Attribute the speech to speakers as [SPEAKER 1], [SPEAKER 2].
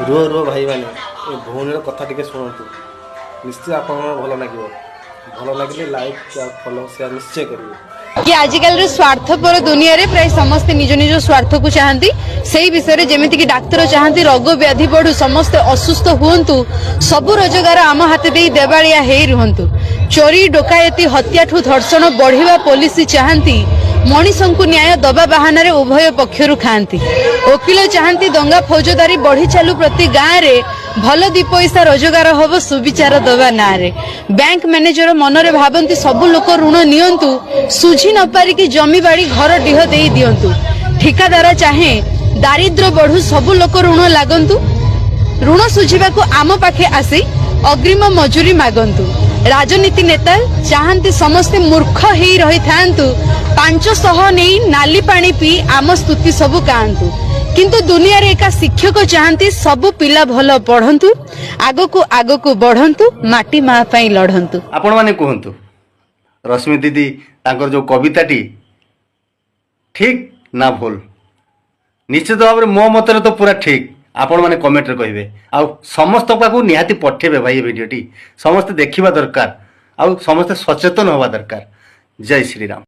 [SPEAKER 1] ରୁହ ରୁହ ଭାଇ ମାନେ ଏ ଭଉଣୀର କଥା ଟିକେ ଶୁଣନ୍ତୁ। ନିଶ୍ଚୟ ଆପଣଙ୍କର ଭଲ ଲାଗିବ। ଭଲ ଲାଗିଲେ ଲାଇକ୍ ଫଲୋ ସେୟାର ନିଶ୍ଚୟ କରିବେ।
[SPEAKER 2] कि आजिकल स्वार्थपर दुनिया रे प्राय समस्ते निज निज स्वार्थ को चाहती से विषय जमीती कि डाक्तर चाहती रोग व्याधि बढ़ू समस्ते असुस्थ हुंतु सबु रोजगार आम हाथ दे देवालिया हे रुहंतु चोरी डोकायती हत्या ठू धर्षण बढ़िवा पॉलिसी चाहती मनीषों को न्याय दबा बाहाना रे उभय पक्षरु खाती वकिल चाहती दंगा फौजदारी बढ़ी चालू प्रति गाँव रे भल दी पैसा रोजगार हम सुविचार दबा ना रे बैंक मैनेजर मनरे भावती सबु लोक ऋण नियंतु सुझी न पारिकी जमी बाड़ी घर डीह दे दियंतु ठिकादार चाहे दारिद्र बढ़ू सबु लोक ऋण लागंतु ऋण सुझिबाकू आम पाखे आसी अग्रिम मजूरी मागंतु राजनीति नेता चाहती समस्ते मूर्ख ही रही थांतु 500 नहीं नाली पानी पी आम स्तुति सबु कांतु किंतु दुनिया रे एका शिक्षक चाहती सबु पिला भल पढ़ंतु आगको बढ़ंतु माटी माँ पई लढ़ंतु।
[SPEAKER 3] आपण माने कहंतु रश्मि दीदी तांकर जो कविताटी ठीक ना भूल निश्चित भाव मो मत तो पूरा ठीक आपण माने कमेंट रे कहिबे आ समस्त पाखु निहाती पठेबे भाई ये वीडियोटी समस्त देखिबा दरकार आ समस्त सचेतन होबा दरकार। जय श्री राम।